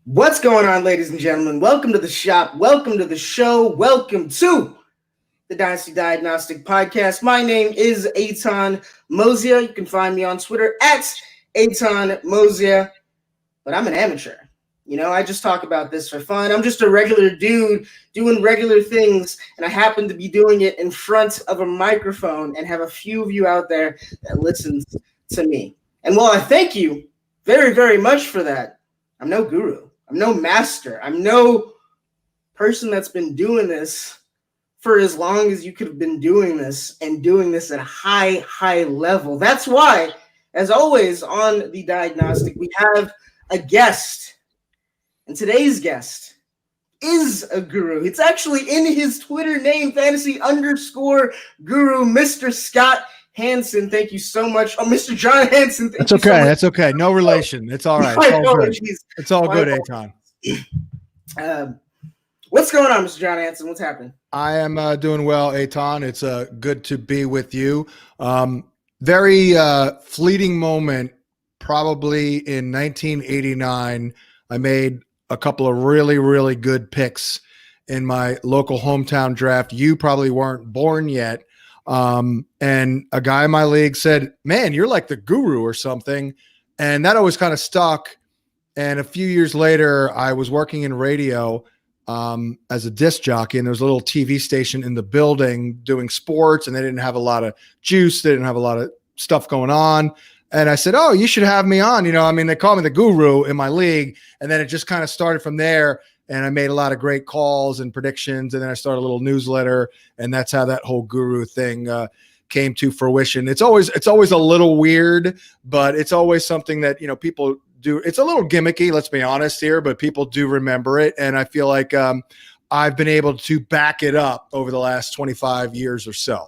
What's going on, ladies and gentlemen? Welcome to the shop. Welcome to the show. Welcome to the Dynasty Diagnostic podcast. My name is Eitan Mozia. You can find me on Twitter at Eitan Mozia, but I'm an amateur. I just talk about this for fun. I'm just a regular dude doing regular things, and I happen to be doing it in front of a microphone and have a few of you out there that listens to me. And while I thank you very, very much for that, I'm no guru. I'm no master. I'm no person that's been doing this for as long as you could have been doing this and doing this at a high level. That's why, as always on the Diagnostic, we have a guest. And today's guest is a guru. It's actually in his Twitter name, fantasy_guru, Mr. Scott Hansen. Thank you so much. Oh, Mr. John Hansen. That's okay. So that's okay. No relation. It's all right. It's all good. It's all good, Eitan. What's going on, Mr. John Hansen? What's happening? I am doing well, Eitan. It's good to be with you. Very fleeting moment, probably in 1989. I made a couple of really, really good picks in my local hometown draft. You probably weren't born yet. And a guy in my league said, "Man, you're like the guru or something." And that always kind of stuck. And a few years later, I was working in radio as a disc jockey, and there was a little TV station in the building doing sports, and they didn't have a lot of juice. They didn't have a lot of stuff going on. And I said, "Oh, you should have me on." They call me the guru in my league. And then it just kind of started from there. And I made a lot of great calls and predictions. And then I started a little newsletter. And that's how that whole guru thing came to fruition. It's always a little weird, but it's always something that, people do. It's a little gimmicky, let's be honest here, but people do remember it. And I feel like I've been able to back it up over the last 25 years or so.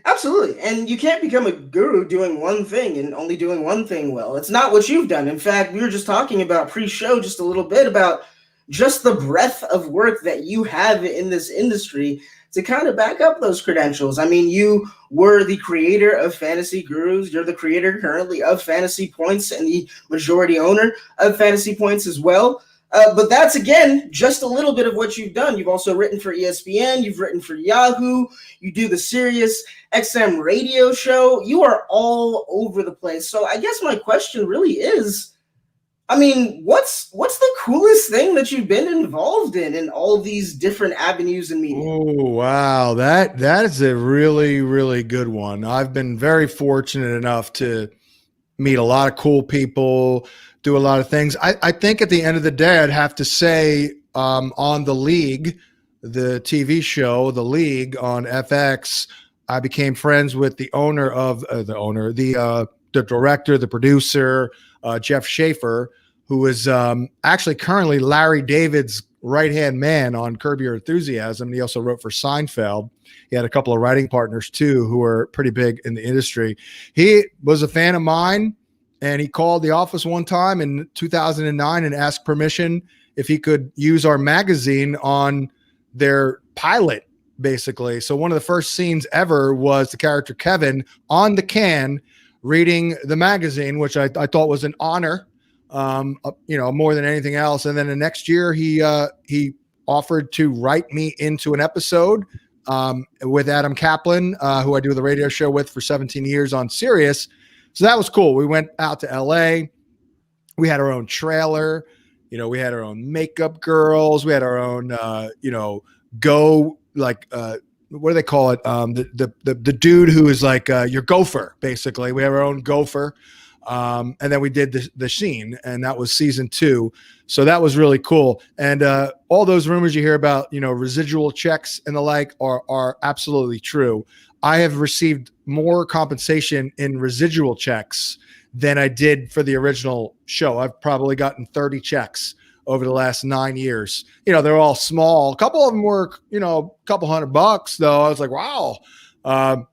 Absolutely. And you can't become a guru doing one thing and only doing one thing well. It's not what you've done. In fact, we were just talking about pre-show just a little bit about just the breadth of work that you have in this industry to kind of back up those credentials. I mean, you were the creator of Fantasy Gurus. You're the creator currently of Fantasy Points and the majority owner of Fantasy Points as well. But that's, again, just a little bit of what you've done. You've also written for ESPN. You've written for Yahoo. You do the Sirius XM radio show. You are all over the place. So I guess my question really is, what's the coolest thing that you've been involved in all these different avenues and media? Oh, wow. That is a really, really good one. I've been very fortunate enough to meet a lot of cool people, do a lot of things. I think at the end of the day, I'd have to say on The League, the TV show, The League on FX, I became friends with the director, the producer, Jeff Schaefer, who is actually currently Larry David's right-hand man on Curb Your Enthusiasm. He also wrote for Seinfeld. He had a couple of writing partners, too, who were pretty big in the industry. He was a fan of mine, and he called the office one time in 2009 and asked permission if he could use our magazine on their pilot, basically. So one of the first scenes ever was the character Kevin on the can reading the magazine, which I thought was an honor. More than anything else. And then the next year he offered to write me into an episode with Adam Kaplan, who I do the radio show with for 17 years on Sirius. So that was cool. We went out to LA. We had our own trailer. We had our own makeup girls. We had our own, what do they call it? The dude who is like your gopher, basically. We have our own gopher. And then we did the scene, and that was season 2. So that was really cool. And all those rumors you hear about, residual checks and the like are absolutely true. I have received more compensation in residual checks than I did for the original show. I've probably gotten 30 checks over the last 9 years. They're all small. A couple of them were, a couple $100, though. I was like, wow.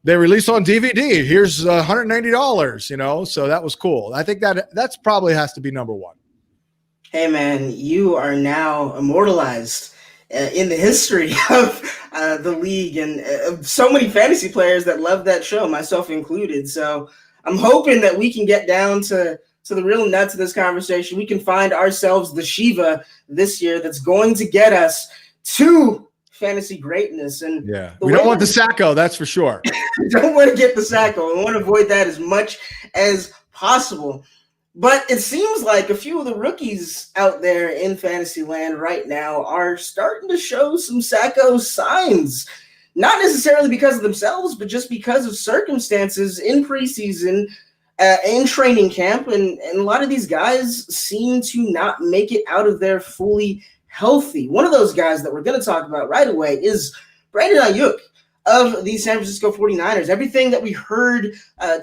They released on DVD. Here's $190, so that was cool. I think that's probably has to be number one. Hey, man, you are now immortalized in the history of the league and so many fantasy players that love that show, myself included. So I'm hoping that we can get down to to the real nuts of this conversation, we can find ourselves the Shiva this year that's going to get us to fantasy greatness. And yeah, we don't want the Sacco, that's for sure. Don't want to get the Sacco. We want to avoid that as much as possible. But it seems like a few of the rookies out there in fantasy land right now are starting to show some Sacco signs. Not necessarily because of themselves, but just because of circumstances in preseason, in training camp. And a lot of these guys seem to not make it out of there fully healthy. One of those guys that we're going to talk about right away is Brandon Ayuk of the San Francisco 49ers. Everything that we heard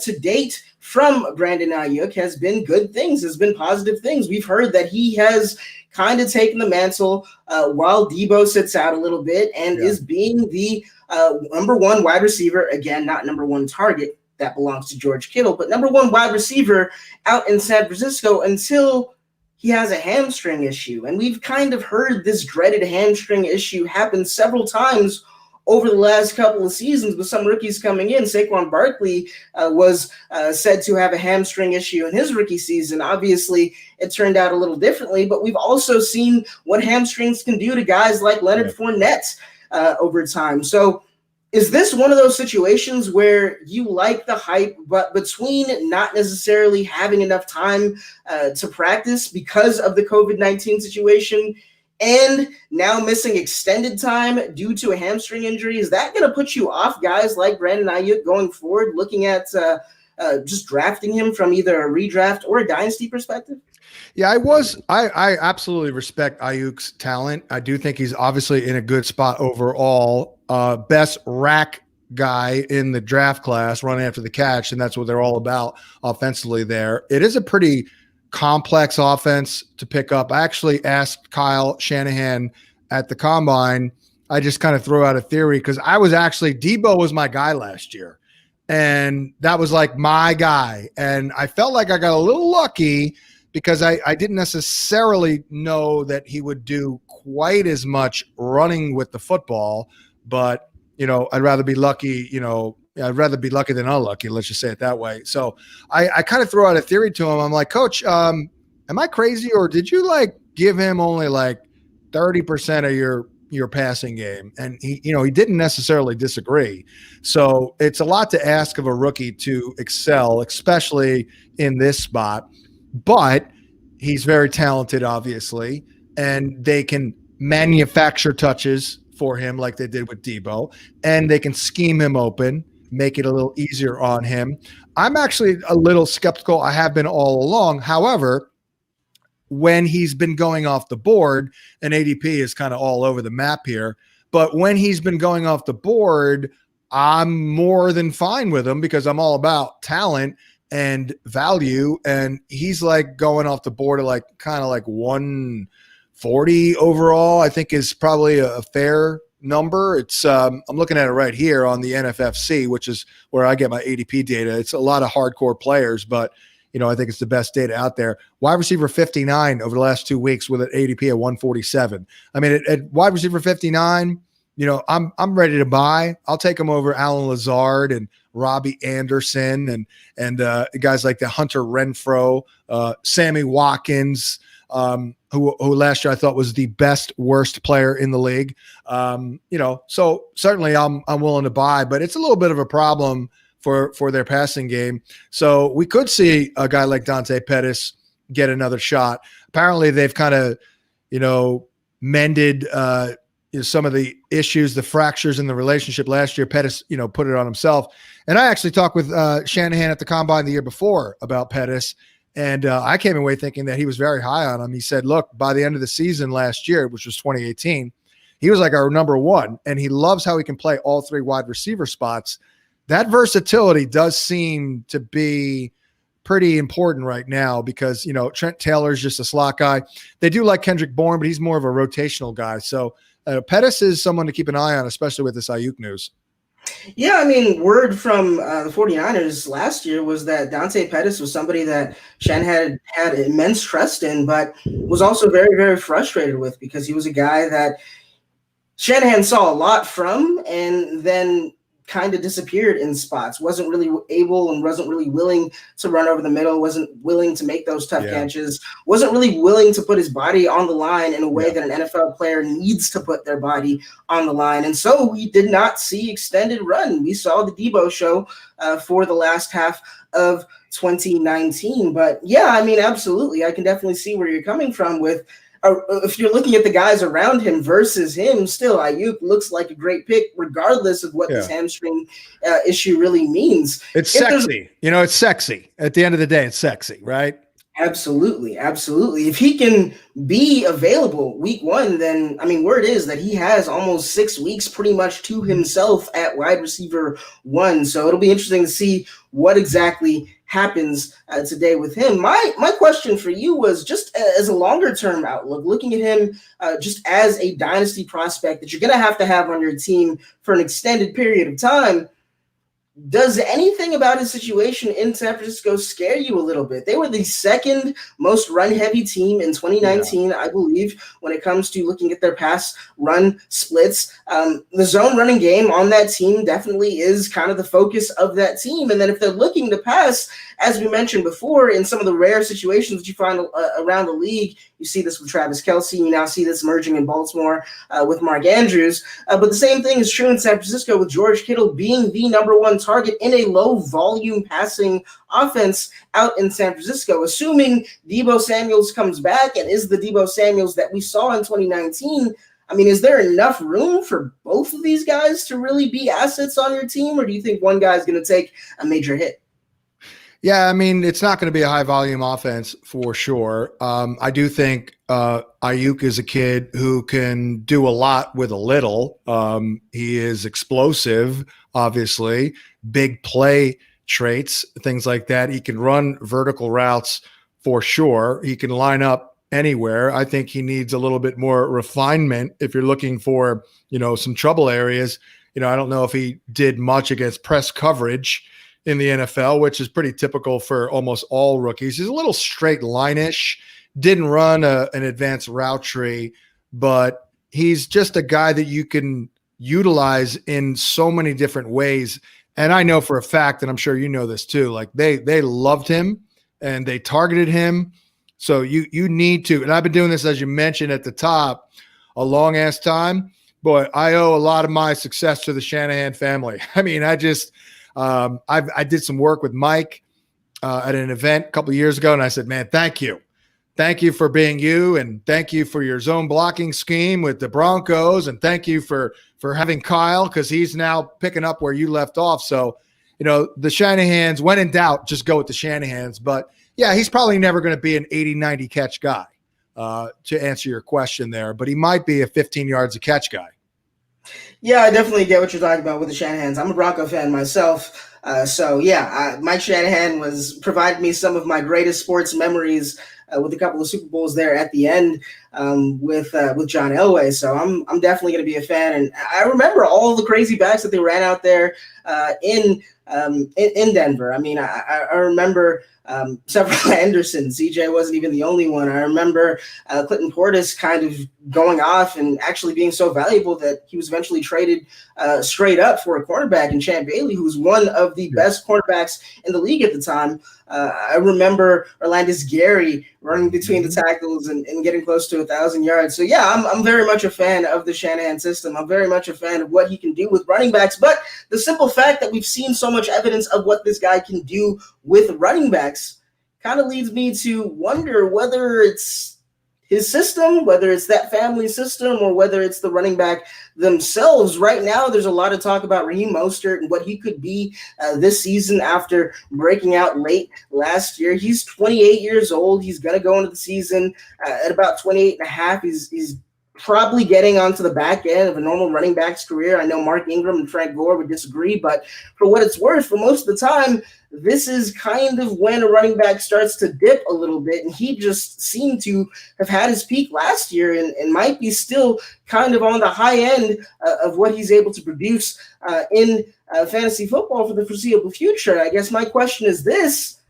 to date from Brandon Ayuk has been good things, has been positive things. We've heard that he has kind of taken the mantle while Debo sits out a little bit and is being the number one wide receiver, again, not number one target, that belongs to George Kittle, but number one wide receiver out in San Francisco until he has a hamstring issue. And we've kind of heard this dreaded hamstring issue happen several times over the last couple of seasons with some rookies coming in. Saquon Barkley was said to have a hamstring issue in his rookie season. Obviously, it turned out a little differently, but we've also seen what hamstrings can do to guys like Leonard Fournette over time. So is this one of those situations where you like the hype, but between not necessarily having enough time to practice because of the COVID-19 situation and now missing extended time due to a hamstring injury, is that going to put you off guys like Brandon Ayuk going forward, looking at just drafting him from either a redraft or a dynasty perspective? Yeah, I absolutely respect Ayuk's talent. I do think he's obviously in a good spot overall. Best rack guy in the draft class, running after the catch, and that's what they're all about offensively there. It is a pretty complex offense to pick up. I actually asked Kyle Shanahan at the combine. I just kind of threw out a theory because Debo was my guy last year. And that was like my guy. And I felt like I got a little lucky because I didn't necessarily know that he would do quite as much running with the football. But, I'd rather be lucky, I'd rather be lucky than unlucky. Let's just say it that way. So I kind of throw out a theory to him. I'm like, Coach, am I crazy? Or did you give him only 30% of your passing game? And he didn't necessarily disagree. So it's a lot to ask of a rookie to excel, especially in this spot, but he's very talented, obviously, and they can manufacture touches for him like they did with Debo, and they can scheme him open, make it a little easier on him. I'm actually a little skeptical. I have been all along. However, when he's been going off the board, and ADP is kind of all over the map here, but when he's been going off the board, I'm more than fine with him because I'm all about talent and value. And he's going off the board at kind of 140 overall, I think is probably a fair number. It's I'm looking at it right here on the NFFC, which is where I get my ADP data. It's a lot of hardcore players, but I think it's the best data out there. Wide receiver 59 over the last 2 weeks with an ADP at 147. I mean, at wide receiver 59, I'm ready to buy. I'll take him over Alan Lazard and Robbie Anderson and guys like the Hunter Renfrow, Sammy Watkins, who last year I thought was the worst player in the league. So certainly I'm willing to buy, but it's a little bit of a problem for their passing game. So we could see a guy like Dante Pettis get another shot. Apparently they've kind of, mended some of the issues, the fractures in the relationship last year. Pettis, put it on himself. And I actually talked with Shanahan at the combine the year before about Pettis. And I came away thinking that he was very high on him. He said, look, by the end of the season last year, which was 2018, he was our number one. And he loves how he can play all three wide receiver spots. That versatility does seem to be pretty important right now because, Trent Taylor's just a slot guy. They do like Kendrick Bourne, but he's more of a rotational guy. So Pettis is someone to keep an eye on, especially with this Ayuk news. Yeah, I mean, word from the 49ers last year was that Dante Pettis was somebody that Shanahan had immense trust in, but was also very, very frustrated with because he was a guy that Shanahan saw a lot from and then kind of disappeared in spots, wasn't really able and wasn't really willing to run over the middle, wasn't willing to make those tough catches, wasn't really willing to put his body on the line in a way that an NFL player needs to put their body on the line. And so we did not see extended run. We saw the Debo show for the last half of 2019. But yeah, I mean, absolutely. I can definitely see where you're coming from with if you're looking at the guys around him versus him, still Ayuk looks like a great pick, regardless of what this hamstring issue really means. It's sexy. It's sexy. At the end of the day, it's sexy, right? Absolutely. Absolutely. If he can be available week 1, then, I mean, word is that he has almost 6 weeks pretty much to himself at wide receiver 1. So it'll be interesting to see what exactly happens today with him. My question for you was just as a longer term outlook, looking at him just as a dynasty prospect that you're going to have on your team for an extended period of time. Does anything about his situation in San Francisco scare you a little bit? They were the second most run-heavy team in 2019, I believe, when it comes to looking at their pass-run splits. The zone running game on that team definitely is kind of the focus of that team. And then if they're looking to pass, as we mentioned before, in some of the rare situations that you find around the league, you see this with Travis Kelce. You now see this emerging in Baltimore with Mark Andrews. But the same thing is true in San Francisco with George Kittle being the number one target in a low-volume passing offense out in San Francisco. Assuming Deebo Samuels comes back and is the Deebo Samuels that we saw in 2019, I mean, is there enough room for both of these guys to really be assets on your team, or do you think one guy is going to take a major hit? Yeah, I mean, it's not going to be a high-volume offense for sure. I do think Ayuk is a kid who can do a lot with a little. He is explosive, obviously, big play traits, things like that. He can run vertical routes for sure. He can line up anywhere. I think he needs a little bit more refinement if you're looking for, some trouble areas. I don't know if he did much against press coverage in the NFL, which is pretty typical for almost all rookies. He's a little straight line-ish, didn't run an advanced route tree, but he's just a guy that you can utilize in so many different ways. And I know for a fact, and I'm sure you know this too, like they loved him and they targeted him. So you need to, and I've been doing this, as you mentioned at the top, a long ass time, but I owe a lot of my success to the Shanahan family. I mean, I did some work with Mike at an event a couple of years ago, and I said, man, thank you. Thank you for being you, and thank you for your zone blocking scheme with the Broncos, and thank you for having Kyle, because he's now picking up where you left off. So, the Shanahans, when in doubt, just go with the Shanahans. But, yeah, he's probably never going to be an 80, 90 catch guy, to answer your question there. But he might be a 15 yards a catch guy. Yeah, I definitely get what you're talking about with the Shanahans. I'm a Bronco fan myself. Mike Shanahan provided me some of my greatest sports memories with a couple of Super Bowls there at the end with John Elway. So I'm definitely going to be a fan. And I remember all the crazy backs that they ran out there in Denver. I mean, I remember several Andersons. CJ wasn't even the only one. I remember Clinton Portis kind of going off and actually being so valuable that he was eventually traded straight up for a cornerback in Champ Bailey, who was one of the best cornerbacks in the league at the time. I remember Orlandis Gary running between the tackles and getting close to 1,000 yards. So, yeah, I'm very much a fan of the Shanahan system. I'm very much a fan of what he can do with running backs. But the simple fact that we've seen so much evidence of what this guy can do with running backs kind of leads me to wonder whether it's his system, whether it's that family system, or whether it's the running back themselves. Right now, there's a lot of talk about Raheem Mostert and what he could be this season after breaking out late last year. He's 28 years old. He's going to go into the season at about 28 and a half. He's probably getting onto the back end of a normal running back's career. I know Mark Ingram and Frank Gore would disagree, but for what it's worth, for most of the time, this is kind of when a running back starts to dip a little bit, and he just seemed to have had his peak last year and might be still kind of on the high end of what he's able to produce in fantasy football for the foreseeable future. I guess my question is this: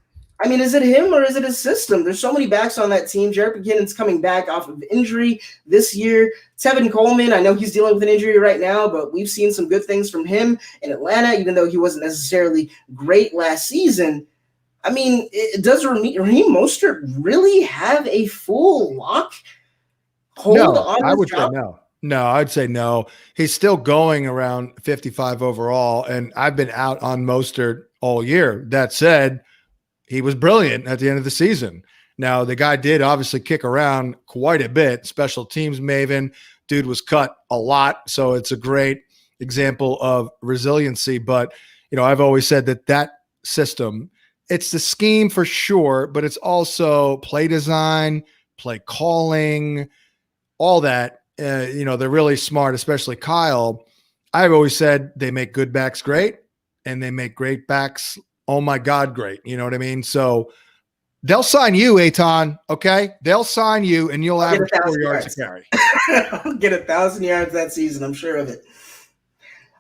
I mean, is it him or is it his system? There's so many backs on that team. Jerick McKinnon's coming back off of injury this year. Tevin Coleman, I know he's dealing with an injury right now, but we've seen some good things from him in Atlanta, even though he wasn't necessarily great last season. I mean, does Raheem Mostert really have a full lock hold on I his would job? say no. No, I'd say no. He's still going around 55 overall, and I've been out on Mostert all year. That said, he was brilliant at the end of the season. Now, the guy did obviously kick around quite a bit. Special teams maven. Dude was cut a lot, so it's a great example of resiliency. But, I've always said that system, it's the scheme for sure, but it's also play design, play calling, all that. They're really smart, especially Kyle. I've always said they make good backs great, and they make great backs, oh my God, great. You know what I mean? So they'll sign you, Eitan, okay? They'll sign you, and you'll average 4 yards a carry. I'll get 1,000 yards that season, I'm sure of it.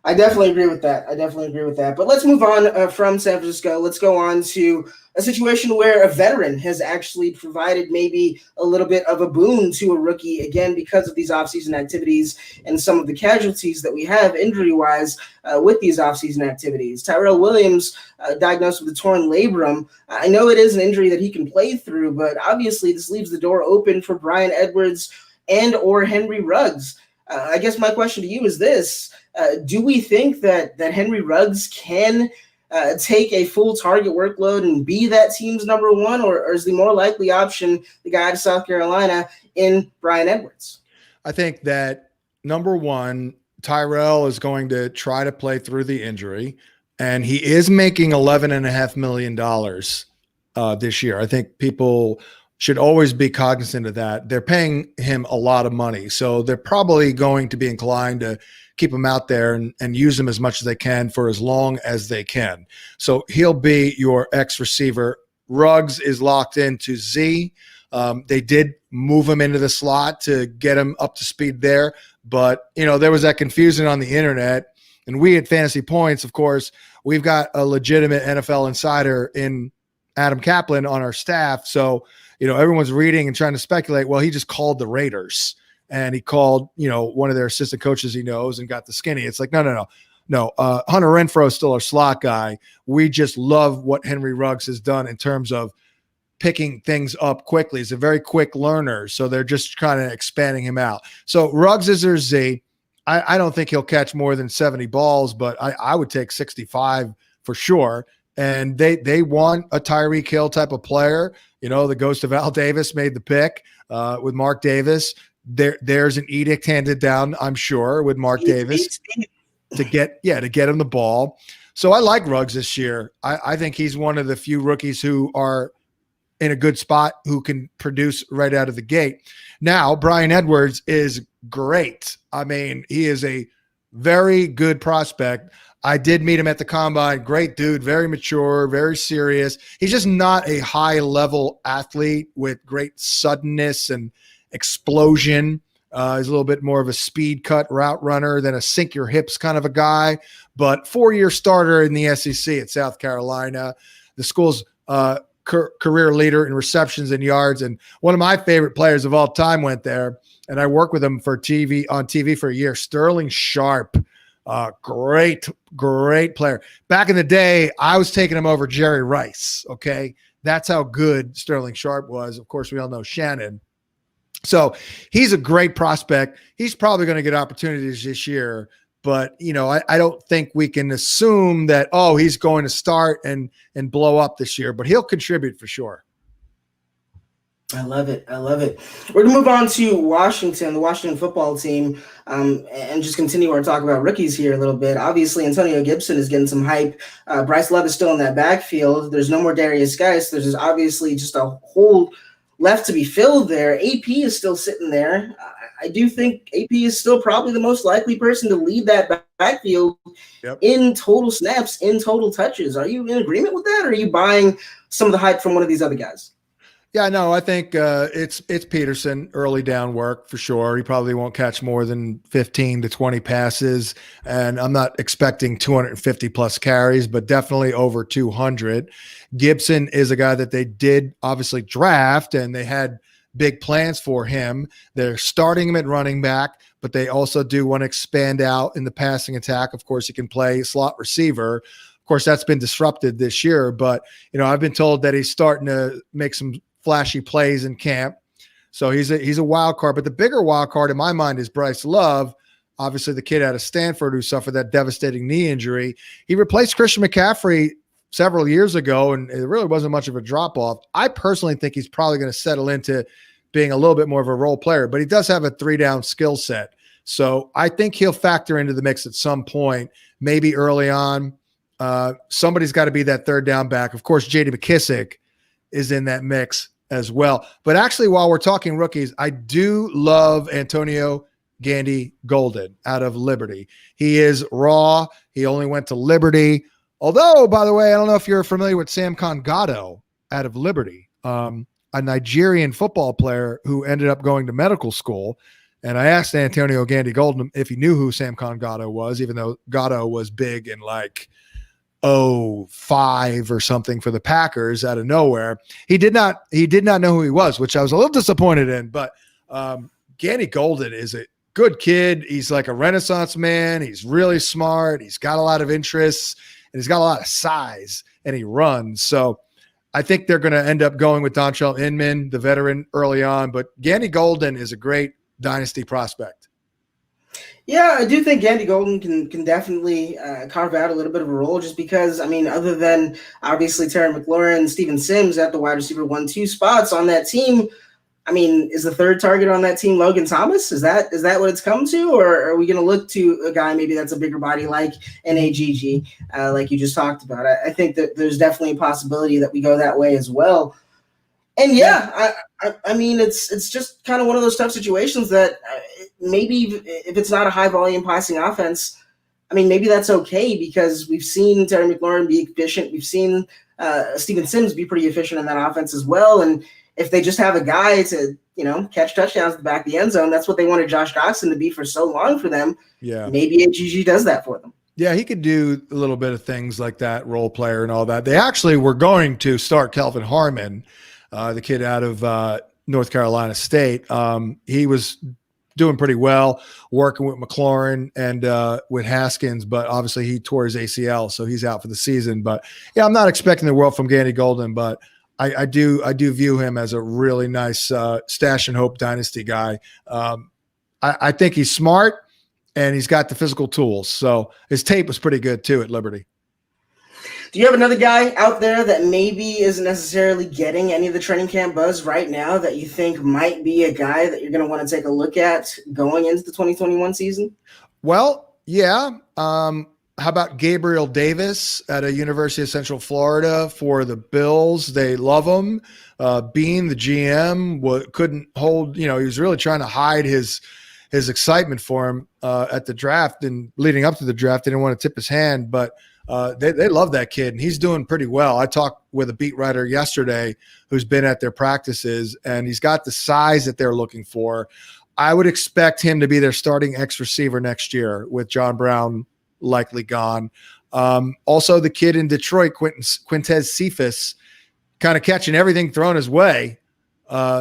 I definitely agree with that. But let's move on from San Francisco. Let's go on to a situation where a veteran has actually provided maybe a little bit of a boon to a rookie, again, because of these offseason activities and some of the casualties that we have injury-wise with these offseason activities. Tyrell Williams diagnosed with a torn labrum. I know it is an injury that he can play through, but obviously this leaves the door open for Bryan Edwards and or Henry Ruggs. I guess my question to you is this. Do we think that Henry Ruggs can take a full target workload and be that team's number one, or is the more likely option the guy out of South Carolina in Bryan Edwards? I think that, number one, Tyrell is going to try to play through the injury, and he is making $11.5 million this year. I think people should always be cognizant of that. They're paying him a lot of money, so they're probably going to be inclined to keep him out there and use him as much as they can for as long as they can. So he'll be your X receiver. Ruggs is locked into Z. They did move him into the slot to get him up to speed there, but there was that confusion on the internet. And we at Fantasy Points, of course, we've got a legitimate NFL insider in Adam Kaplan on our staff. So everyone's reading and trying to speculate. Well, he just called the Raiders. And he called, one of their assistant coaches he knows and got the skinny. It's like, no. Hunter Renfrow is still our slot guy. We just love what Henry Ruggs has done in terms of picking things up quickly. He's a very quick learner, so they're just kind of expanding him out. So Ruggs is their Z. I don't think he'll catch more than 70 balls, but I would take 65 for sure. And they want a Tyreek Hill type of player. The ghost of Al Davis made the pick with Mark Davis. There's an edict handed down, I'm sure, with Mark Davis to get him the ball. So I like Ruggs this year. I think he's one of the few rookies who are in a good spot who can produce right out of the gate. Now, Bryan Edwards is great. I mean, he is a very good prospect. I did meet him at the combine. Great dude, very mature, very serious. He's just not a high-level athlete with great suddenness and explosion. He's a little bit more of a speed cut route runner than a sink your hips kind of a guy, but 4-year starter in the SEC at South Carolina. The school's career leader in receptions and yards. And one of my favorite players of all time went there, and I worked with him on TV for a year. Sterling Sharp, great player. Back in the day, I was taking him over Jerry Rice. Okay. That's how good Sterling Sharp was. Of course, we all know Shannon. So he's a great prospect. He's probably going to get opportunities this year, but I don't think we can assume that, he's going to start and blow up this year, but he'll contribute for sure. I love it. We're going to move on to Washington, the Washington football team, and just continue our talk about rookies here a little bit. Obviously, Antonio Gibson is getting some hype. Bryce Love is still in that backfield. There's no more Darius Geis. There's obviously just a whole left to be filled there. AP is still sitting there. I do think AP is still probably the most likely person to lead that backfield in total snaps, in total touches. Are you in agreement with that, or are you buying some of the hype from one of these other guys? Yeah, no, I think it's Peterson, early down work for sure. He probably won't catch more than 15 to 20 passes, and I'm not expecting 250 plus carries, but definitely over 200. Gibson is a guy that they did obviously draft, and they had big plans for him. They're starting him at running back, but they also do want to expand out in the passing attack. Of course, he can play slot receiver. Of course, that's been disrupted this year, but I've been told that he's starting to make some flashy plays in camp. So he's a wild card. But the bigger wild card in my mind is Bryce Love, obviously the kid out of Stanford who suffered that devastating knee injury. He replaced Christian McCaffrey several years ago, and it really wasn't much of a drop-off. I personally think he's probably going to settle into being a little bit more of a role player, but he does have a 3-down skill set. So I think he'll factor into the mix at some point, maybe early on. Somebody's got to be that 3rd down back. Of course, J.D. McKissick is in that mix as well. But actually, while we're talking rookies, I do love Antonio Gandy Golden out of Liberty. He is raw. He only went to Liberty. Although, by the way, I don't know if you're familiar with Sam Congato out of Liberty, a Nigerian football player who ended up going to medical school. And I asked Antonio Gandy Golden if he knew who Sam Congato was, even though Gatto was big in 5 or something for the Packers out of nowhere. He did not know who he was, which I was a little disappointed in, but Gandy Golden is a good kid. He's like a Renaissance man. He's really smart. He's got a lot of interests and he's got a lot of size and he runs. So I think they're going to end up going with Dontrell Inman, the veteran, early on, but Gandy Golden is a great dynasty prospect. Yeah, I do think Gandy Golden can definitely carve out a little bit of a role just because, other than obviously Terry McLaurin, Steven Sims at the wide receiver 1-2 spots on that team, is the third target on that team Logan Thomas? Is that what it's come to? Or are we going to look to a guy maybe that's a bigger body like NAGG, like you just talked about? I think that there's definitely a possibility that we go that way as well. And it's just kind of one of those tough situations that maybe if it's not a high volume passing offense, maybe that's okay because we've seen Terry McLaurin be efficient. We've seen Steven Sims be pretty efficient in that offense as well. And if they just have a guy to, catch touchdowns at the back of the end zone, that's what they wanted Josh Doctson to be for so long for them. Yeah. Maybe AGG does that for them. Yeah, he could do a little bit of things like that, role player and all that. They actually were going to start Kelvin Harmon, the kid out of North Carolina State. He was doing pretty well working with McLaurin and with Haskins, but obviously he tore his ACL, so he's out for the season. But yeah, I'm not expecting the world from Gandy Golden, but I do view him as a really nice stash and hope dynasty guy. I think he's smart and he's got the physical tools. So his tape was pretty good too at Liberty. Do you have another guy out there that maybe isn't necessarily getting any of the training camp buzz right now that you think might be a guy that you're going to want to take a look at going into the 2021 season? Well, yeah. How about Gabriel Davis at a University of Central Florida for the Bills? They love him. Bean, the GM, couldn't hold, he was really trying to hide his excitement for him at the draft and leading up to the draft. They didn't want to tip his hand, but they love that kid, and he's doing pretty well. I talked with a beat writer yesterday who's been at their practices, and he's got the size that they're looking for. I would expect him to be their starting X receiver next year with John Brown likely gone. Also, the kid in Detroit, Quintez Cephas, kind of catching everything thrown his way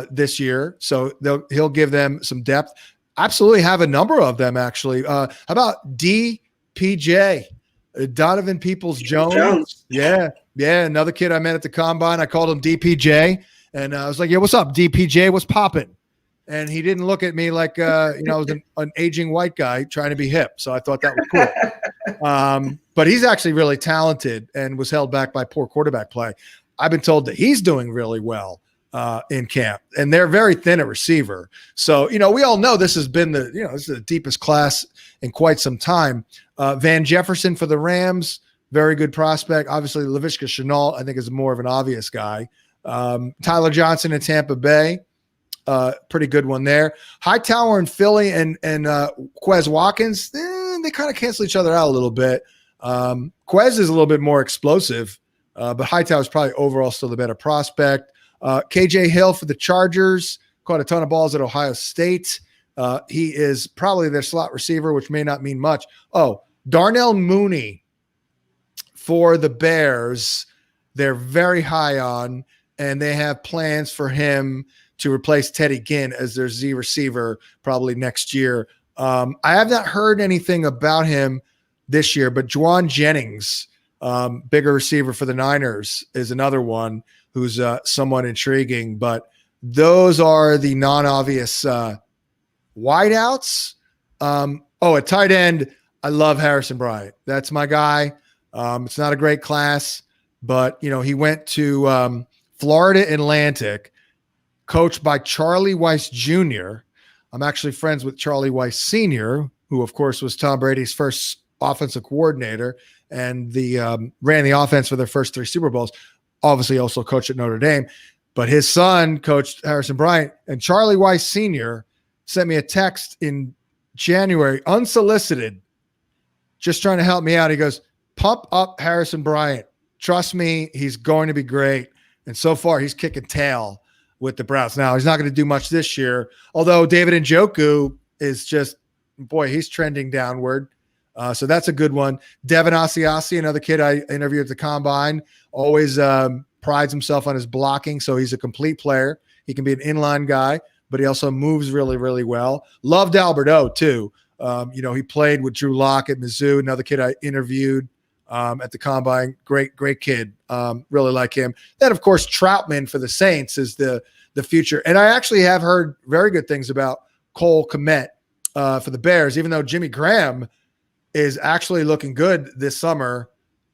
this year. So he'll give them some depth. Absolutely have a number of them, actually. How about DPJ? Donovan Peoples-Jones. Yeah. Another kid I met at the combine. I called him DPJ. And I was like, yeah, what's up, DPJ? What's popping? And he didn't look at me like, I was an aging white guy trying to be hip. So I thought that was cool. But he's actually really talented and was held back by poor quarterback play. I've been told that he's doing really well in camp, and they're very thin at receiver. So, we all know this has been this is the deepest class in quite some time. Van Jefferson for the Rams, very good prospect. Obviously, Laviska Shenault, I think, is more of an obvious guy. Tyler Johnson in Tampa Bay, pretty good one there. Hightower in Philly and Quez Watkins, they kind of cancel each other out a little bit. Quez is a little bit more explosive, but Hightower is probably overall still the better prospect. KJ Hill for the Chargers, caught a ton of balls at Ohio State. He is probably their slot receiver, which may not mean much. Oh, Darnell Mooney for the Bears, they're very high on, and they have plans for him to replace Teddy Ginn as their Z receiver probably next year. I have not heard anything about him this year, but Juwan Jennings, bigger receiver for the Niners, is another one who's somewhat intriguing. But those are the non-obvious wideouts. At tight end, I love Harrison Bryant. That's my guy. It's not a great class, but he went to Florida Atlantic, coached by Charlie Weiss Jr. I'm actually friends with Charlie Weiss Sr., who of course was Tom Brady's first offensive coordinator and ran the offense for their first 3 Super Bowls. Obviously also coached at Notre Dame, but his son coached Harrison Bryant, and Charlie Weiss Sr. sent me a text in January, unsolicited, just trying to help me out. He goes, "Pump up Harrison Bryant. Trust me, he's going to be great." And so far, he's kicking tail with the Browns. Now, he's not going to do much this year, although David Njoku is just, boy, he's trending downward. So that's a good one. Devin Asiasi, another kid I interviewed at the Combine, always prides himself on his blocking, so he's a complete player. He can be an inline guy, but he also moves really, really well. Loved Albert O, too. He played with Drew Lock at Mizzou, another kid I interviewed at the Combine. Great kid. Really like him. Then, of course, Troutman for the Saints is the future. And I actually have heard very good things about Cole Kmet for the Bears, even though Jimmy Graham is actually looking good this summer.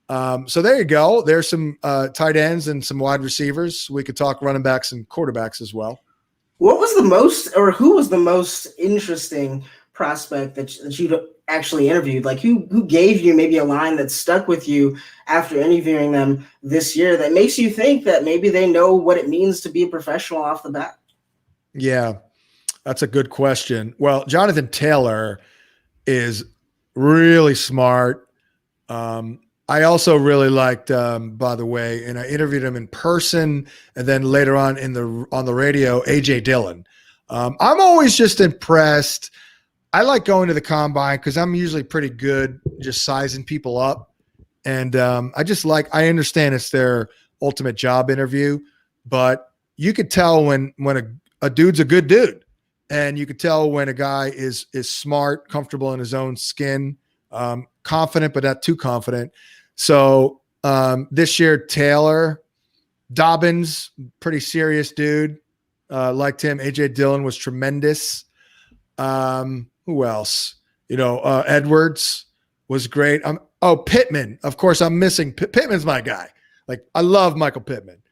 So there you go. There's some tight ends and some wide receivers. We could talk running backs and quarterbacks as well. Who was the most interesting prospect that you actually interviewed? Like who gave you maybe a line that stuck with you after interviewing them this year that makes you think that maybe they know what it means to be a professional off the bat? Yeah, that's a good question. Well, Jonathan Taylor is really smart. I also really liked, by the way, and I interviewed him in person and then later on on the radio, AJ Dillon. I'm always just impressed. I like going to the Combine because I'm usually pretty good just sizing people up. And I understand it's their ultimate job interview, but you could tell when a dude's a good dude. And you could tell when a guy is smart, comfortable in his own skin, confident, but not too confident. So this year, Taylor, Dobbins, pretty serious dude. Liked him. AJ Dillon was tremendous. Who else? Edwards was great. Pittman. Of course, I'm missing. Pittman's my guy. Like, I love Michael Pittman.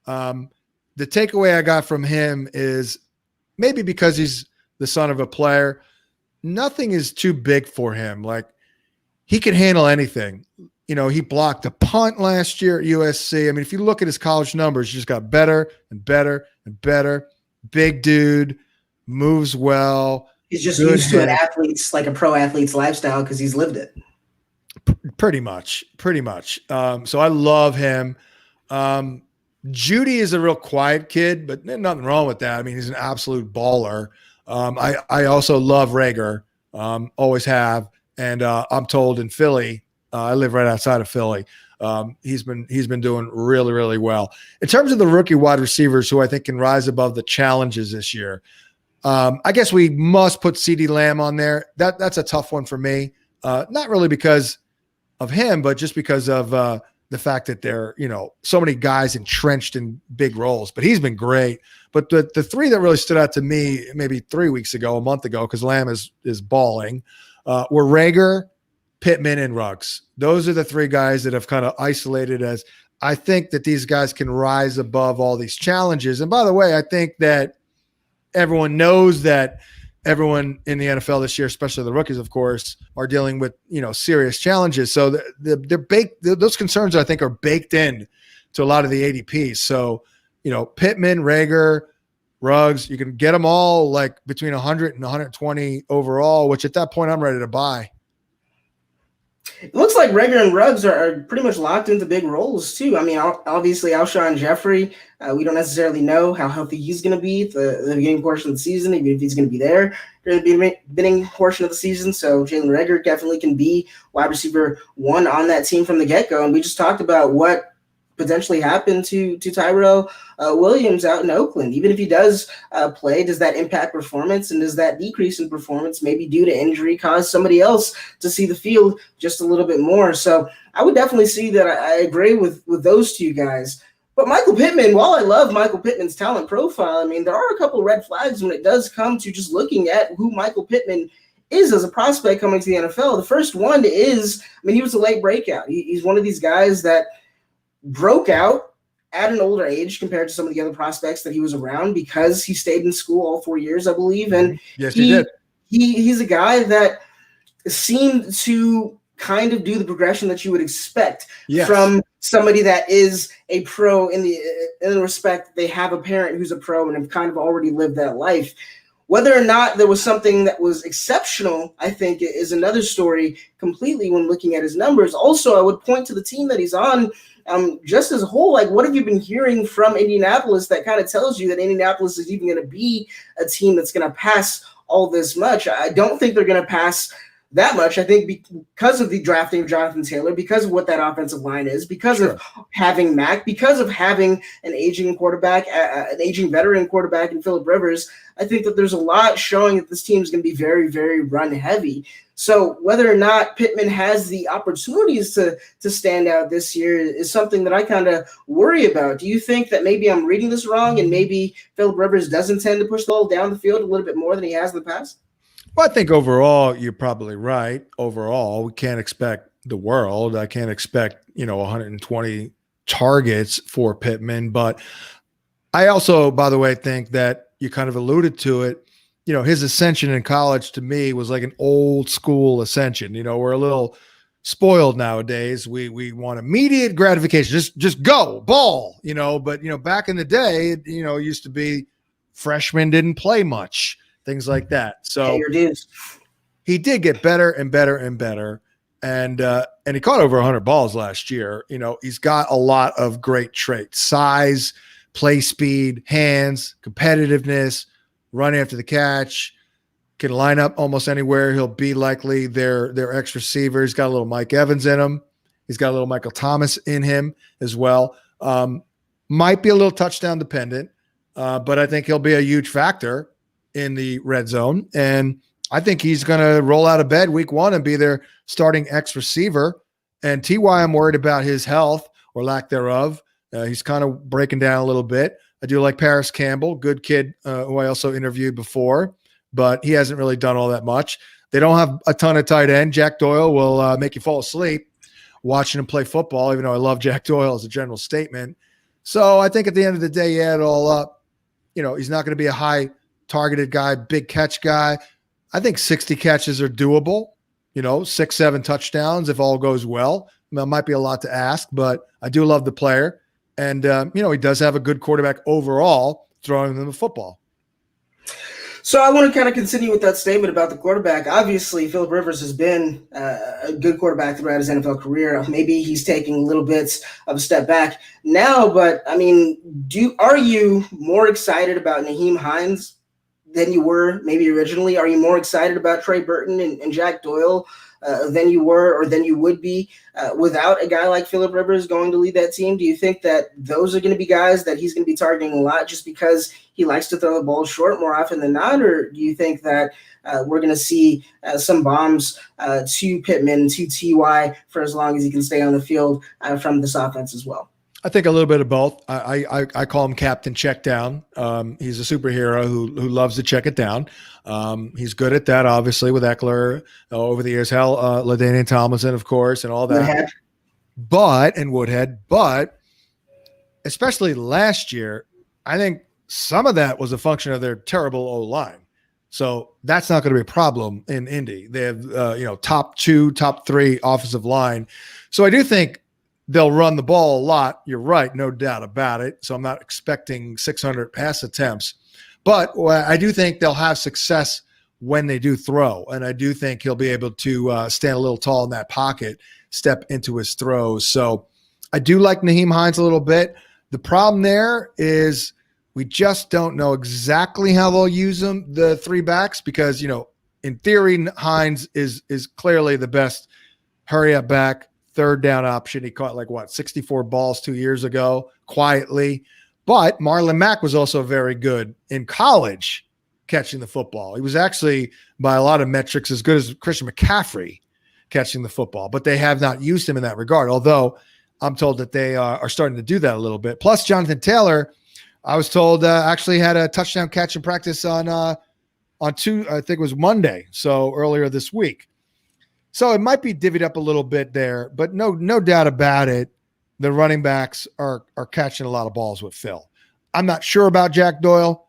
The takeaway I got from him is maybe because he's the son of a player, nothing is too big for him. Like, he can handle anything. He blocked a punt last year at USC. I mean, if you look at his college numbers, he just got better and better and better. Big dude, moves well. He's just used to a pro athlete's lifestyle because he's lived it. Pretty much. So I love him. Judy is a real quiet kid, but nothing wrong with that. I mean, he's an absolute baller. I also love Rager, always have. And I'm told in Philly, I live right outside of Philly. He's been doing really, really well. In terms of the rookie wide receivers who I think can rise above the challenges this year, I guess we must put CeeDee Lamb on there. That's a tough one for me. Not really because of him, but just because of the fact that there are, so many guys entrenched in big roles. But he's been great. But the 3 that really stood out to me maybe 3 weeks ago, a month ago, because Lamb is balling, were Rager, Pittman, and Ruggs. Those are the 3 guys that have kind of isolated as I think that these guys can rise above all these challenges. And by the way, I think that everyone knows that everyone in the NFL this year, especially the rookies, of course, are dealing with, serious challenges. So they're baked. Those concerns, I think, are baked in to a lot of the ADPs. So, Pittman, Rager, Ruggs, you can get them all like between 100 and 120 overall, which at that point I'm ready to buy. It looks like Reagor and Ruggs are pretty much locked into big roles too. I mean, obviously Alshon Jeffrey, we don't necessarily know how healthy he's going to be at the beginning portion of the season, even if he's going to be there during the beginning portion of the season. So Jalen Reagor definitely can be wide receiver 1 on that team from the get-go. And we just talked about what potentially happened to Tyrell Williams out in Oakland. Even if he does play, does that impact performance, and does that decrease in performance maybe due to injury cause somebody else to see the field just a little bit more? So I would definitely see that. I agree with those two guys. But Michael Pittman, while I love Michael Pittman's talent profile, I mean, there are a couple of red flags when it does come to just looking at who Michael Pittman is as a prospect coming to the NFL. The first one is, I mean, he was a late breakout. He's one of these guys that broke out at an older age compared to some of the other prospects that he was around because he stayed in school all 4 years, I believe. And yes, he did. He's a guy that seemed to kind of do the progression that you would expect from somebody that is a pro in the respect they have a parent who's a pro and have kind of already lived that life. Whether or not there was something that was exceptional, I think, is another story completely when looking at his numbers. Also, I would point to the team that he's on. Just as a whole, like, what have you been hearing from Indianapolis that kind of tells you that Indianapolis is even going to be a team that's going to pass all this much? I don't think they're going to pass that much. I think because of the drafting of Jonathan Taylor, because of what that offensive line is, because of having Mac, because of having an aging quarterback, an aging veteran quarterback in Phillip Rivers, I think that there's a lot showing that this team is going to be very, very run heavy. So whether or not Pittman has the opportunities to stand out this year is something that I kind of worry about. Do you think that maybe I'm reading this wrong and maybe Phillip Rivers does intend to push the ball down the field a little bit more than he has in the past? Well, I think overall, you're probably right. Overall, we can't expect the world. I can't expect, 120 targets for Pittman. But I also, by the way, think that you kind of alluded to it. His ascension in college to me was like an old school ascension. We're a little spoiled nowadays. We want immediate gratification. Just go ball, but back in the day, it used to be freshmen didn't play much, things like that. So he did get better and better and better. And he caught over 100 balls last year. He's got a lot of great traits: size, play speed, hands, competitiveness, run after the catch, can line up almost anywhere. He'll be likely their X receiver. He's got a little Mike Evans in him. He's got a little Michael Thomas in him as well. Might be a little touchdown dependent, but I think he'll be a huge factor in the red zone. And I think he's going to roll out of bed week 1 and be their starting X receiver. And T.Y., I'm worried about his health or lack thereof. He's kind of breaking down a little bit. I do like Paris Campbell, good kid who I also interviewed before, but he hasn't really done all that much. They don't have a ton of tight end. Jack Doyle will make you fall asleep watching him play football, even though I love Jack Doyle as a general statement. So I think at the end of the day, you add it all up, he's not going to be a high targeted guy, big catch guy. I think 60 catches are doable, 6-7 touchdowns if all goes well. That might be a lot to ask, but I do love the player. And, he does have a good quarterback overall throwing them the football. So I want to kind of continue with that statement about the quarterback. Obviously, Phillip Rivers has been a good quarterback throughout his NFL career. Maybe he's taking a little bit of a step back now, but, I mean, are you more excited about Nyheim Hines than you were maybe originally? Are you more excited about Trey Burton and Jack Doyle than you were or than you would be without a guy like Phillip Rivers going to lead that team? Do you think that those are going to be guys that he's going to be targeting a lot just because he likes to throw the ball short more often than not? Or do you think that we're going to see some bombs to Pittman, to T.Y. for as long as he can stay on the field from this offense as well? I think a little bit of both. I call him Captain Check Down. He's a superhero who loves to check it down. He's good at that, obviously, with Eckler over the years. LaDainian Tomlinson, of course, and all that. Woodhead. But especially last year, I think some of that was a function of their terrible O-line. So that's not going to be a problem in Indy. They have top 2, top 3 offensive line. So I do think they'll run the ball a lot. You're right, no doubt about it. So I'm not expecting 600 pass attempts. But I do think they'll have success when they do throw. And I do think he'll be able to stand a little tall in that pocket, step into his throws. So I do like Nyheim Hines a little bit. The problem there is we just don't know exactly how they'll use them, the three backs, because, in theory, Hines is clearly the best hurry up back, third down option. He caught 64 balls 2 years ago quietly. But Marlon Mack was also very good in college catching the football. He was actually, by a lot of metrics, as good as Christian McCaffrey catching the football. But they have not used him in that regard, although I'm told that they are starting to do that a little bit. Plus, Jonathan Taylor, I was told, actually had a touchdown catch in practice on I think it was Monday, so earlier this week. So it might be divvied up a little bit there, but no doubt about it, the running backs are catching a lot of balls with Phil. I'm not sure about Jack Doyle.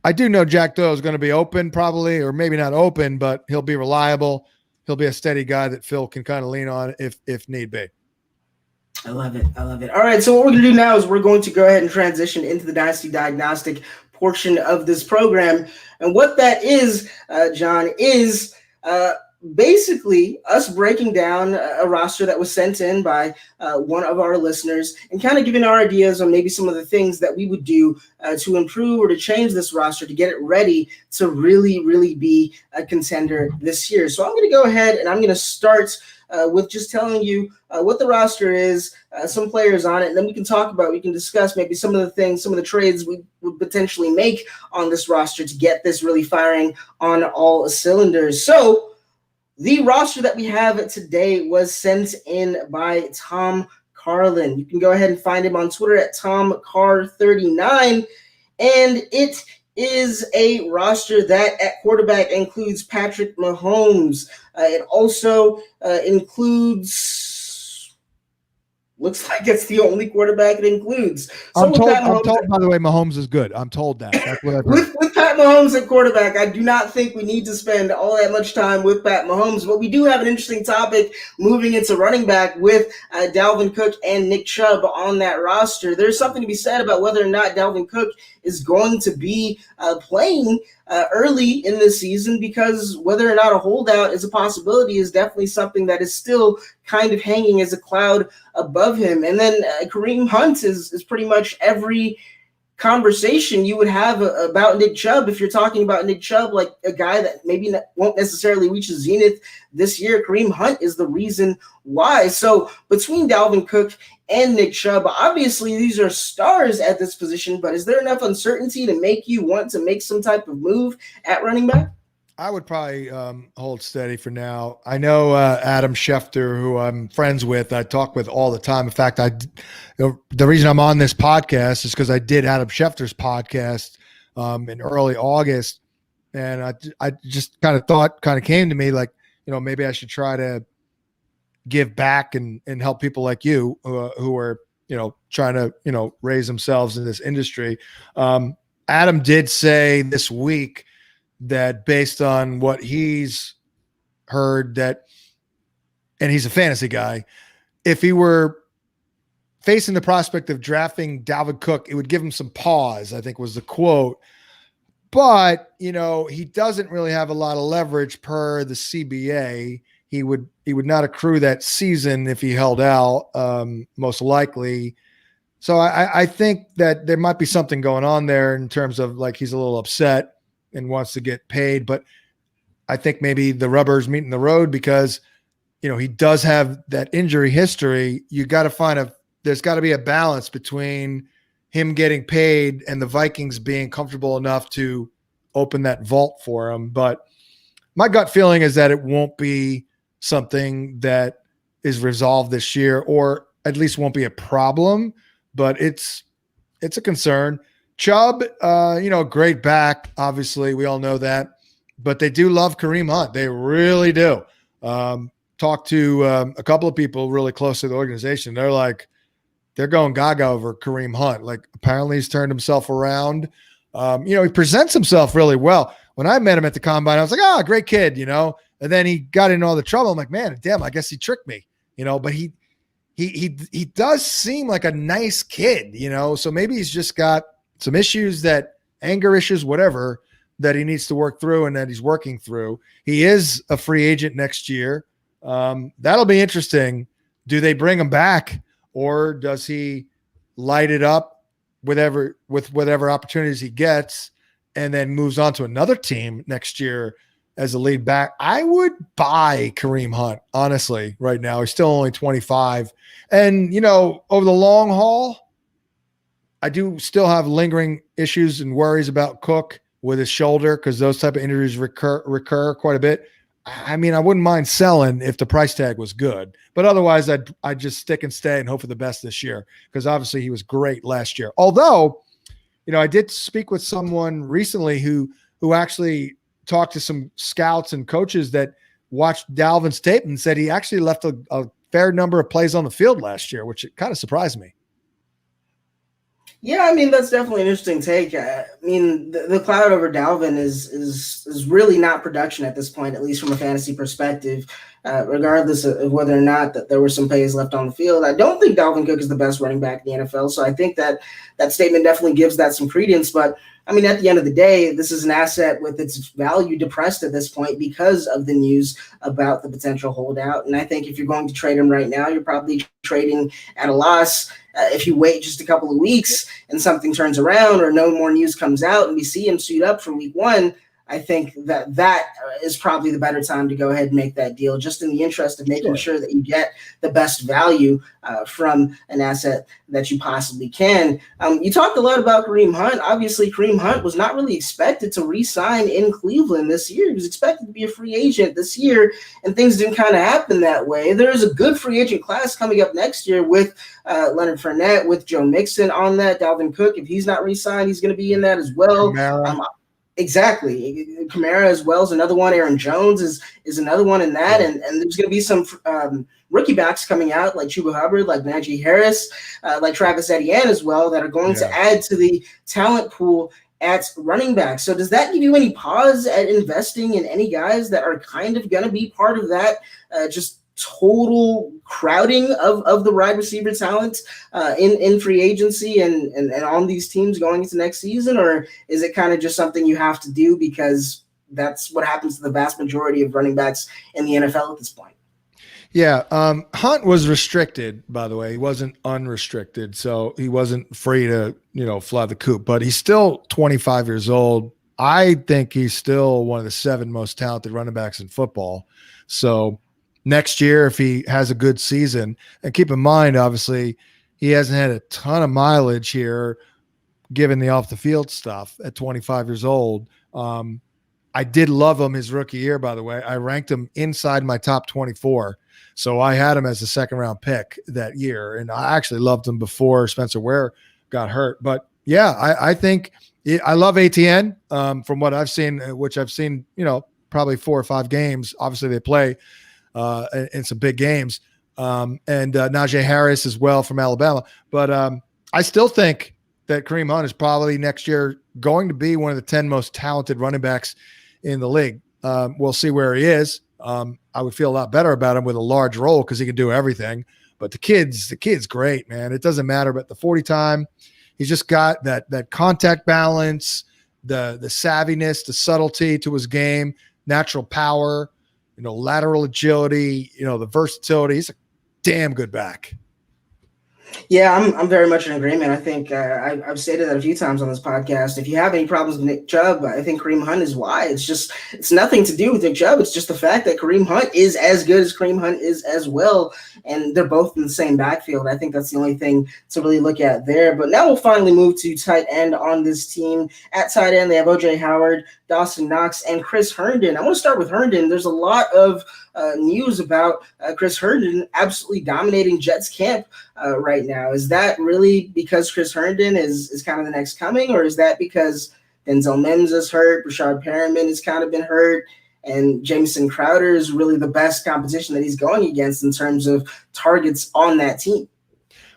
I do know Jack Doyle is going to be open probably, or maybe not open, but he'll be reliable. He'll be a steady guy that Phil can kind of lean on if need be. I love it. All right, so what we're going to do now is we're going to go ahead and transition into the Dynasty Diagnostic portion of this program. And what that is, John, is basically us breaking down a roster that was sent in by one of our listeners and kind of giving our ideas on maybe some of the things that we would do to improve or to change this roster to get it ready to really, really be a contender this year. So I'm going to go ahead and I'm going to start with just telling you what the roster is, some players on it, and then we can discuss maybe some of the things, some of the trades we would potentially make on this roster to get this really firing on all cylinders. So the roster that we have today was sent in by Tom Carlin. You can go ahead and find him on Twitter at TomCar39, and it is a roster that at quarterback includes Patrick Mahomes. It also includes, looks like it's the only quarterback it includes. So I'm told, by the way, Mahomes is good. I'm told that. That's what I've heard. With Pat Mahomes at quarterback, I do not think we need to spend all that much time with Pat Mahomes, but we do have an interesting topic moving into running back with Dalvin Cook and Nick Chubb on that roster. There's something to be said about whether or not Dalvin Cook is going to be playing early in the season, because whether or not a holdout is a possibility is definitely something that is still kind of hanging as a cloud above him. And then Kareem Hunt is pretty much every conversation you would have about Nick Chubb. If you're talking about Nick Chubb, like a guy that maybe won't necessarily reach his zenith this year, Kareem Hunt is the reason why. So between Dalvin Cook and Nick Chubb, obviously these are stars at this position, but is there enough uncertainty to make you want to make some type of move at running back? I would probably hold steady for now. I know Adam Schefter, who I'm friends with, I talk with all the time. In fact, the reason I'm on this podcast is because I did Adam Schefter's podcast in early August, and I just kind of came to me like, maybe I should try to give back and help people like you who are trying to raise themselves in this industry. Adam did say this week that based on what he's heard, and he's a fantasy guy, if he were facing the prospect of drafting Dalvin Cook, it would give him some pause, I think was the quote. But, he doesn't really have a lot of leverage per the CBA. He would not accrue that season if he held out, most likely. So I think that there might be something going on there in terms of like he's a little upset and wants to get paid. But I think maybe the rubber's meeting the road because, he does have that injury history. You got to there's got to be a balance between him getting paid and the Vikings being comfortable enough to open that vault for him. But my gut feeling is that it won't be something that is resolved this year, or at least won't be a problem, but it's a concern. Chubb, great back. Obviously, we all know that, but they do love Kareem Hunt. They really do. Talked to a couple of people really close to the organization. They're going gaga over Kareem Hunt. Like, apparently he's turned himself around. He presents himself really well. When I met him at the combine, I was like, great kid, and then he got into all the trouble. I'm like, man, damn, I guess he tricked me, but he does seem like a nice kid, so maybe he's just got some issues, anger issues, whatever, that he needs to work through and that he's working through. He is a free agent next year. That'll be interesting. Do they bring him back, or does he light it up with whatever opportunities he gets and then moves on to another team next year as a lead back? I would buy Kareem Hunt, honestly, right now. He's still only 25. And, over the long haul, I do still have lingering issues and worries about Cook with his shoulder, because those type of injuries recur quite a bit. I mean, I wouldn't mind selling if the price tag was good, but otherwise I'd just stick and stay and hope for the best this year, because obviously he was great last year. Although, I did speak with someone recently who actually talked to some scouts and coaches that watched Dalvin's tape and said he actually left a fair number of plays on the field last year, which kind of surprised me. Yeah, I mean, that's definitely an interesting take. I mean, the cloud over Dalvin is really not production at this point, at least from a fantasy perspective, regardless of whether or not that there were some plays left on the field. I don't think Dalvin Cook is the best running back in the NFL, so I think that statement definitely gives that some credence. But, I mean, at the end of the day, this is an asset with its value depressed at this point because of the news about the potential holdout. And I think if you're going to trade him right now, you're probably trading at a loss. If you wait just a couple of weeks and something turns around or no more news comes out and we see him suit up for week 1, I think that is probably the better time to go ahead and make that deal, just in the interest of making sure that you get the best value from an asset that you possibly can. You talked a lot about Kareem Hunt. Obviously, Kareem Hunt was not really expected to re-sign in Cleveland this year. He was expected to be a free agent this year, and things didn't kind of happen that way. There is a good free agent class coming up next year with Leonard Fournette, with Joe Mixon on that. Dalvin Cook, if he's not re-signed, he's going to be in that as well. Exactly. Kamara as well is another one. Aaron Jones is another one in that. And there's going to be some rookie backs coming out like Chuba Hubbard, like Najee Harris, like Travis Etienne as well, that are going to add to the talent pool at running back. So does that give you any pause at investing in any guys that are kind of going to be part of that just total crowding of the wide receiver talent in free agency and on these teams going into next season? Or is it kind of just something you have to do because that's what happens to the vast majority of running backs in the NFL at this point? Yeah. Hunt was restricted, by the way. He wasn't unrestricted, so he wasn't free to, fly the coop, but he's still 25 years old. I think he's still one of the 7 most talented running backs in football. So next year, if he has a good season, and keep in mind, obviously, he hasn't had a ton of mileage here, given the off the field stuff at 25 years old. I did love him his rookie year, by the way. I ranked him inside my top 24. So I had him as a 2nd-round pick that year. And I actually loved him before Spencer Ware got hurt. But yeah, I think I love ATN from what I've seen, which I've seen, probably 4 or 5 games. Obviously they play in some big games, and Najee Harris as well from Alabama. But I still think that Kareem Hunt is probably next year going to be one of the 10 most talented running backs in the league. We'll see where he is. I would feel a lot better about him with a large role because he can do everything. But the kid's great, man. It doesn't matter about the 40 time. He's just got that contact balance, the savviness, the subtlety to his game, natural power, lateral agility, the versatility. He's a damn good back. Yeah, I'm very much in agreement. I think I've stated that a few times on this podcast. If you have any problems with Nick Chubb, I think Kareem Hunt is why. It's nothing to do with Nick Chubb. It's just the fact that Kareem Hunt is as good as Kareem Hunt is as well, and they're both in the same backfield. I think that's the only thing to really look at there. But now we'll finally move to tight end on this team. At tight end, they have O.J. Howard, Dawson Knox, and Chris Herndon. I want to start with Herndon. There's a lot of news about Chris Herndon absolutely dominating Jets camp right now. Is that really because Chris Herndon is kind of the next coming, or is that because Denzel Mims is hurt, Rashad Perriman has kind of been hurt, and Jamison Crowder is really the best competition that he's going against in terms of targets on that team?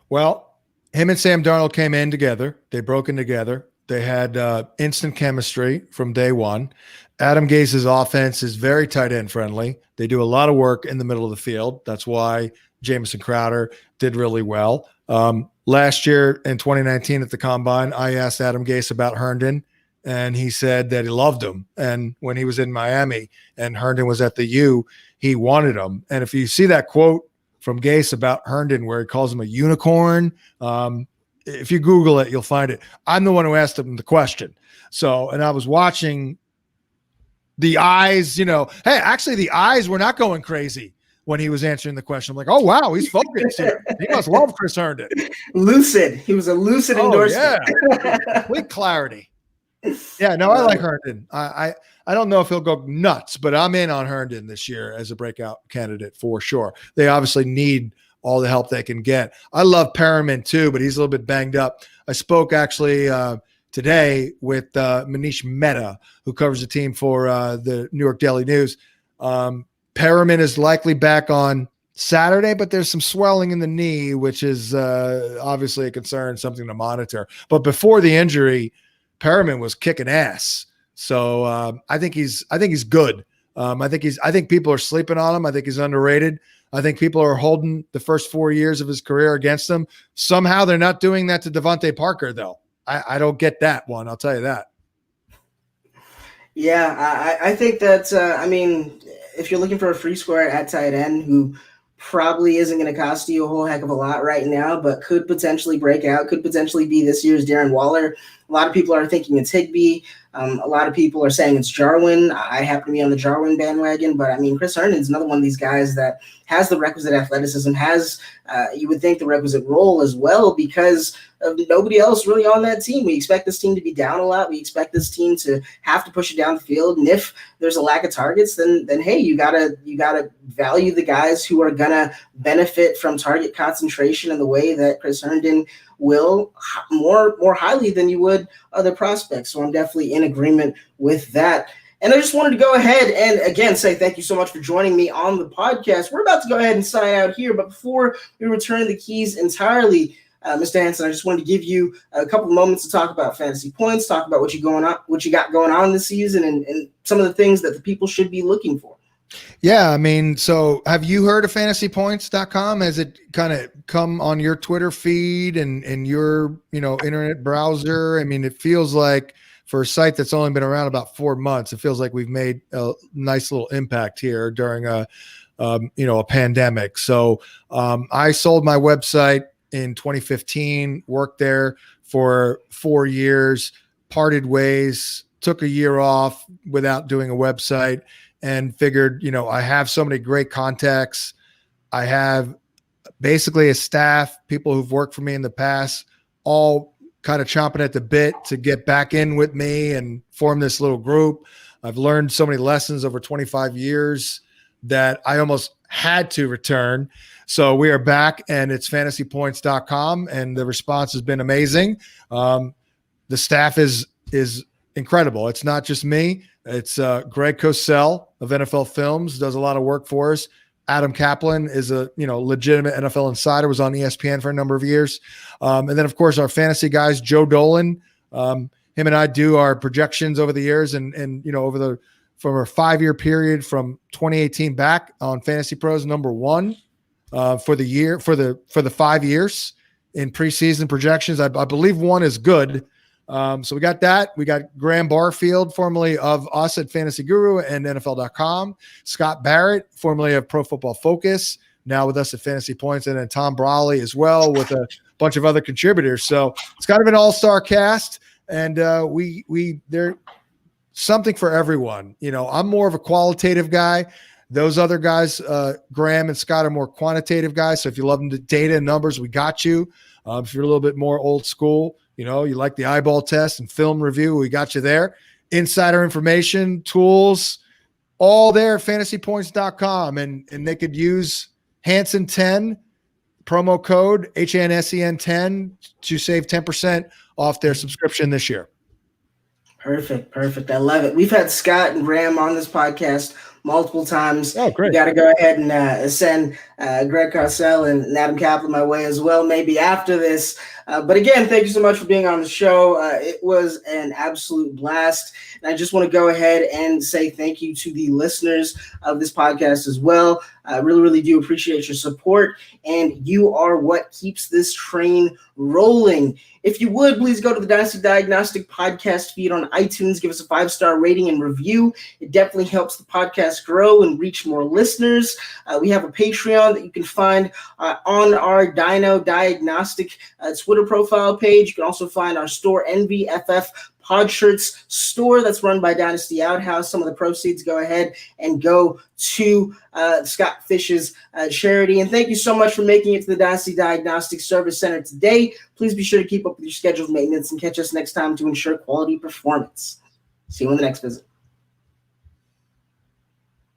Well, him and Sam Darnold came in together. They broke in together. They had instant chemistry from day one. Adam Gase's offense is very tight end friendly. They do a lot of work in the middle of the field. That's why Jamison Crowder did really well. Last year in 2019 at the Combine, I asked Adam Gase about Herndon, and he said that he loved him. And when he was in Miami and Herndon was at the U, he wanted him. And if you see that quote from Gase about Herndon where he calls him a unicorn, if you Google it, you'll find it. I'm the one who asked him the question. So, and I was watching the eyes, hey, actually the eyes were not going crazy when he was answering the question. I'm like, oh, wow, he's focused here. He must love Chris Herndon. Lucid. He was a lucid endorsement. Yeah, complete clarity. Yeah, no, I like Herndon. I don't know if he'll go nuts, but I'm in on Herndon this year as a breakout candidate for sure. They obviously need all the help they can get. I love Perriman too, but he's a little bit banged up. I spoke actually today with Manish Mehta, who covers the team for the New York Daily News. Perriman is likely back on Saturday, but there's some swelling in the knee, which is obviously a concern, something to monitor. But before the injury, Perriman was kicking ass. So I think he's good. I think people are sleeping on him. I think he's underrated. I think people are holding the first 4 years of his career against him. Somehow they're not doing that to Devontae Parker, though. I don't get that one. I'll tell you that. Yeah, I think that, if you're looking for a free square at tight end who probably isn't going to cost you a whole heck of a lot right now, but could potentially break out, could potentially be this year's Darren Waller. A lot of people are thinking it's Higbee. A lot of people are saying it's Jarwin. I happen to be on the Jarwin bandwagon, but Chris Herndon is another one of these guys that has the requisite athleticism, has, you would think, the requisite role as well, because of nobody else really on that team. We expect this team to be down a lot. We expect this team to have to push it down the field. And if there's a lack of targets, then hey, you gotta value the guys who are gonna benefit from target concentration in the way that Chris Herndon will, more highly than you would other prospects. So I'm definitely in agreement with that. And I just wanted to go ahead and again say thank you so much for joining me on the podcast. We're about to go ahead and sign out here, but before we return the keys entirely, Mr. Hansen, I just wanted to give you a couple moments to talk about fantasy points, talk about what you got going on this season, and some of the things that the people should be looking for. Yeah, so have you heard of fantasypoints.com? Has it kind of come on your Twitter feed and your, internet browser? It feels like for a site that's only been around about 4 months, it feels like we've made a nice little impact here during a pandemic. So I sold my website in 2015, worked there for 4 years, parted ways, took a year off without doing a website, and figured, I have so many great contacts. I have basically a staff, people who've worked for me in the past, all kind of chomping at the bit to get back in with me and form this little group. I've learned so many lessons over 25 years that I almost had to return. So we are back, and it's fantasypoints.com, and the response has been amazing. The staff is incredible. It's not just me. It's Greg Cosell of NFL Films, does a lot of work for us. Adam Kaplan is a legitimate NFL insider, was on ESPN for a number of years. And then, of course, our fantasy guys, Joe Dolan. Him and I do our projections over the years and from our 5-year period from 2018 back on Fantasy Pros #1 for the year for the 5 years in preseason projections. I believe one is good. So we got that. We got Graham Barfield, formerly of us at Fantasy Guru and NFL.com. Scott Barrett, formerly of Pro Football Focus, now with us at Fantasy Points, and then Tom Brawley as well with a bunch of other contributors. So it's kind of an all-star cast, and there's something for everyone. I'm more of a qualitative guy. Those other guys, Graham and Scott, are more quantitative guys. So if you love the data and numbers, we got you. If you're a little bit more old school, you like the eyeball test and film review, we got you there. Insider information, tools, all there at fantasypoints.com. And they could use Hansen10, promo code HANSEN10 to save 10% off their subscription this year. Perfect. I love it. We've had Scott and Graham on this podcast multiple times. Oh, great. You got to go ahead and send Greg Cosell and Adam Kaplan my way as well, maybe after this. But again, thank you so much for being on the show. It was an absolute blast. And I just want to go ahead and say thank you to the listeners of this podcast as well. I really, really do appreciate your support, and you are what keeps this train rolling. If you would, please go to the Dynasty Diagnostic podcast feed on iTunes. Give us a 5-star rating and review. It definitely helps the podcast grow and reach more listeners. We have a Patreon that you can find on our Dino Diagnostic Twitter profile page. You can also find our store, NVFF Pod Shirts store, that's run by Dynasty Outhouse. Some of the proceeds go ahead and go to Scott Fish's charity. And thank you so much for making it to the Dynasty Diagnostic Service Center today. Please be sure to keep up with your scheduled maintenance and catch us next time to ensure quality performance. See you on the next visit.